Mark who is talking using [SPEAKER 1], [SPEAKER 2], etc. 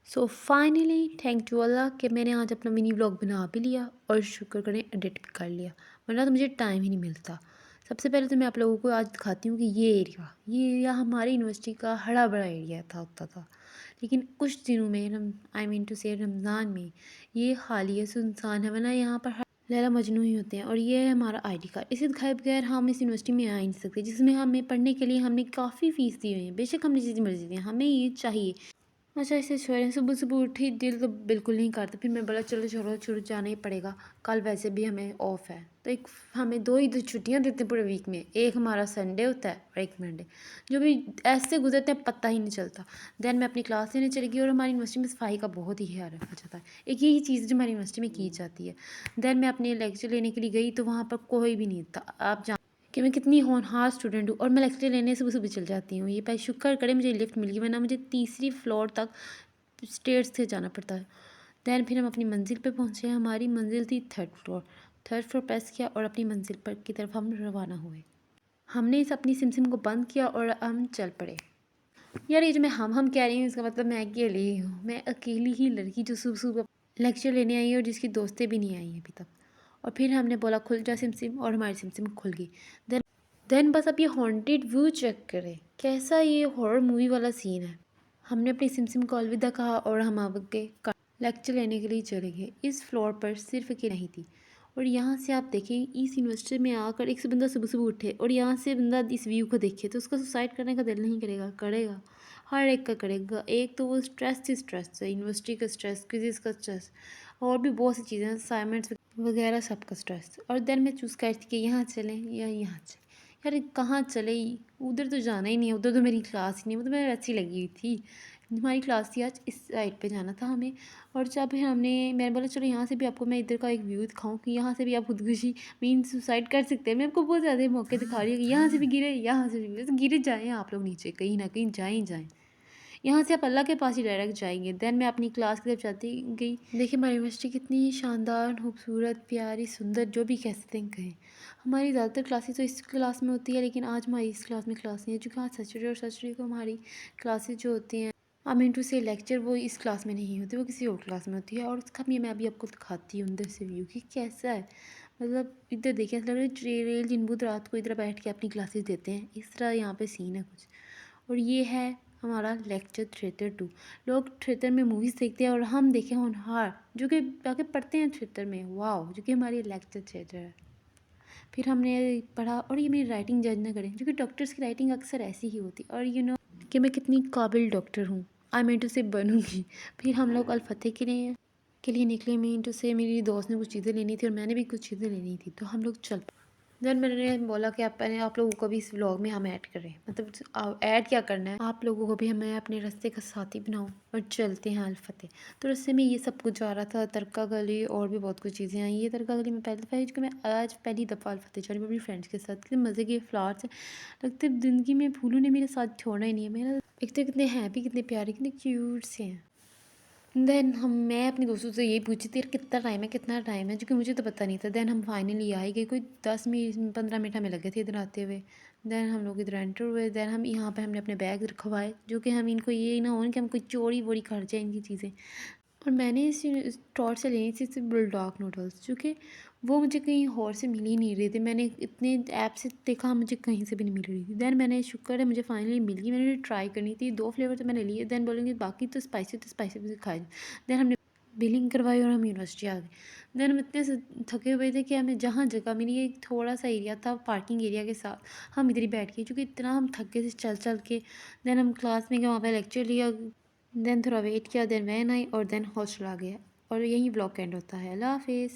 [SPEAKER 1] So finally thank to Allah कि मैंने आज अपना मिनी व्लॉग बना भी लिया और शुक्र करें एडिट भी कर लिया, वरना तो मुझे टाइम ही नहीं मिलता। सबसे पहले तो मैं आप लोगों को आज दिखाती हूँ कि ये एरिया हमारी यूनिवर्सिटी का हरा भरा एरिया था होता था, लेकिन कुछ दिनों में आई मीन टू से रमज़ान में ये खाली सुनसान है, वरना यहाँ पर लैला मजनू ही होते हैं। और ये है हमारा आईडी कार्ड, इसे दिखाए बगैर हम इस यूनिवर्सिटी में आ ही नहीं सकते, जिसमें हमें पढ़ने के लिए हमने काफ़ी फ़ीस दी हुई है। बेशक हमने जितनी मर्जी दी है, हमें ये चाहिए। अच्छा इसे छोड़ें, सुबह सुबह उठी दिल तो बिल्कुल नहीं करता, फिर मैं बोला चलो छोड़ो छोड़ो जाना ही पड़ेगा। कल वैसे भी हमें ऑफ है, तो एक हमें दो ही छुट्टियां देते हैं पूरे वीक में, एक हमारा संडे होता है और एक मंडे, जो भी ऐसे गुजरते हैं पता ही नहीं चलता। देन मैं अपनी क्लास लेने चली गई और हमारी यूनिवर्सिटी में सफाई का बहुत ही ख्याल रखा जाता है, एक यही चीज़ जो हमारी यूनिवर्सिटी में की जाती है। देन मैं अपने लेक्चर लेने के लिए गई तो वहाँ पर कोई भी नहीं था। आप कि मैं कितनी होनहार स्टूडेंट हूँ और मैं लेक्चर लेने सुबह सुबह चल जाती हूँ। ये भाई शुक्र करे मुझे लिफ्ट मिल गई, वरना मुझे तीसरी फ्लोर तक स्टेयर्स से जाना पड़ता है। दैन फिर हम अपनी मंजिल पे पहुँचे। हमारी मंजिल थी थर्ड फ्लोर प्रेस किया और अपनी मंजिल पर की तरफ हम रवाना हुए। हमने इस अपनी सिम को बंद किया और हम चल पड़े। यार ये जो मैं हम कह रही हूँ, इसका मतलब मैं अकेली ही हूँ, मैं अकेली ही लड़की जो सुबह सुबह लेक्चर लेने आई है और जिसकी दोस्तें भी नहीं आई हैं अभी तक। और फिर हमने बोला खुल जा सिम और हमारी सिम खुल गई। देन बस अब ये हॉन्टेड व्यू चेक करें, कैसा ये हॉरर मूवी वाला सीन है। हमने अपनी सिम को अलविदा कहा और हम आगे लेक्चर लेने के लिए चले गए। इस फ्लोर पर सिर्फ की नहीं थी, और यहाँ से आप देखें इस यूनिवर्सिटी में आकर एक से बंदा सुबह सुबह उठे और यहाँ से बंदा इस व्यू को देखे तो उसका सुसाइड करने का दिल नहीं करेगा? करेगा, हर एक का करेगा। एक तो वो स्ट्रेस है, यूनिवर्सिटी का स्ट्रेस, क्विज़ का स्ट्रेस, और भी बहुत सी चीज़ें, असाइनमेंट्स वगैरह सबका स्ट्रेस। और देन मैं चूज़ करती थी कि यहाँ चलें या यहाँ चलें। यार कहाँ चले, उधर तो जाना ही नहीं है, उधर तो मेरी क्लास ही नहीं, वो तो मेरी अच्छी लगी हुई थी। हमारी क्लास थी आज, इस साइड पे जाना था हमें। और जब मैंने बोला चलो यहाँ से भी आपको मैं इधर का एक व्यू दिखाऊं कि यहाँ से भी आप खुदकुशी मीन सुसाइड कर सकते हैं। मैं आपको बहुत ज़्यादा मौके दिखा रही हूँ कि यहाँ से भी गिरे, यहाँ से भी गिरे, तो गिरे जाएँ आप लोग नीचे, कहीं ना कहीं जाएँ जाएँ। यहाँ से आप अल्लाह के पास ही डायरेक्ट जाएंगे। देन मैं अपनी क्लास की तरफ जाती गई। देखिए हमारी यूनिवर्सिटी कितनी शानदार, खूबसूरत, प्यारी, सुंदर, जो भी कह सकते हैं कहें। हमारी ज़्यादातर क्लासेस तो इस क्लास में होती है, लेकिन आज हमारी इस क्लास में क्लास नहीं है, क्योंकि आज सैटरडे और सैटरडे को हमारी क्लासेज जो होती हैं, आई मीन टू से लेक्चर, वो इस क्लास में नहीं होती, वो किसी और क्लास में होती है। और उसका मैं अभी आपको दिखाती हूँ अंदर से व्यू कि कैसा है। मतलब इधर देखिए, ऐसा लग रहा है रेल जिन बुध रात को इधर बैठ के अपनी क्लासेस देते हैं, इस तरह यहाँ पे सीन है कुछ। और ये है हमारा लेक्चर थिएटर 2। लोग थिएटर में मूवीज़ देखते हैं और हम देखें होनहार जो कि आके पढ़ते हैं थिएटर में, वाह, जो कि हमारी लेक्चर थिएटर है। फिर हमने पढ़ा, और ये मेरी राइटिंग जज ना करें, क्योंकि डॉक्टर्स की राइटिंग अक्सर ऐसी ही होती है, और कि मैं कितनी काबिल डॉक्टर हूँ, आई मीन टू से बनूँगी। फिर हम लोग अल-फतेह के लिए निकले। मीन टू से मेरी दोस्त ने कुछ चीज़ें लेनी थी और मैंने भी कुछ चीज़ें लेनी थी, तो हम लोग चल। देन मैंने बोला कि आप लोगों को भी इस व्लॉग में हम ऐड करें, मतलब ऐड क्या करना है, आप लोगों को भी हमें अपने रास्ते का साथी बनाओ और चलते हैं अल-फतेह। तो रास्ते में ये सब कुछ जा रहा था, तरका गली और भी बहुत कुछ चीज़ें आई। ये तरका गली में पहली दफ़ा है, क्योंकि मैं आज पहली दफ़ा अल-फतेह जा रही हूँ अपनी फ्रेंड्स के साथ। कितने मज़े के फ्लावर्स हैं, लगते ज़िंदगी में फूलों ने मेरे साथ छोड़ना ही नहीं है मेरा। एक तो कितने हैप्पी, कितने प्यारे, कितने क्यूट से हैं। देन मैं अपने दोस्तों से यही पूछी थी, यार कितना टाइम है, क्योंकि मुझे तो पता नहीं था। देन हम फाइनली आ ही गए, कोई 10 मिनट 15 मिनट हमें लगे थे इधर आते हुए। देन हम लोग इधर एंटर हुए। देन हम यहाँ पे हमने अपने बैग रखवाए, जो कि हम इनको ये ना हो कि हम कोई चोरी वोरी कर जाए इनकी चीज़ें। और मैंने इस स्टोर से लेनी थी सिर्फ बुलडॉग नूडल्स, क्योंकि वो मुझे कहीं और से मिल ही नहीं रही थी। मैंने इतने ऐप से देखा, मुझे कहीं से भी नहीं मिल रही थी। देन मैंने, शुक्र है मुझे फाइनली मिल गई। मैंने ट्राई करनी थी, 2 फ्लेवर तो मैंने लिए। देन बोलेंगे बाकी तो स्पाइसी भी खाए। देन हमने बिलिंग करवाई और हम यूनिवर्सिटी आ गए। देन हम इतने थके हुए थे कि हमें जहाँ जगह मिली, एक थोड़ा सा एरिया था पार्किंग एरिया के साथ, हम इधर ही बैठ गए, क्योंकि इतना हम थके थे चल चल के। देन हम क्लास में गए, वहाँ पर लेक्चर लिया। देन थोड़ा वेट किया, देन वैन आई और देन हॉस्टल आ गया। और यही ब्लॉग एंड होता है। अल्लाह हाफिज़।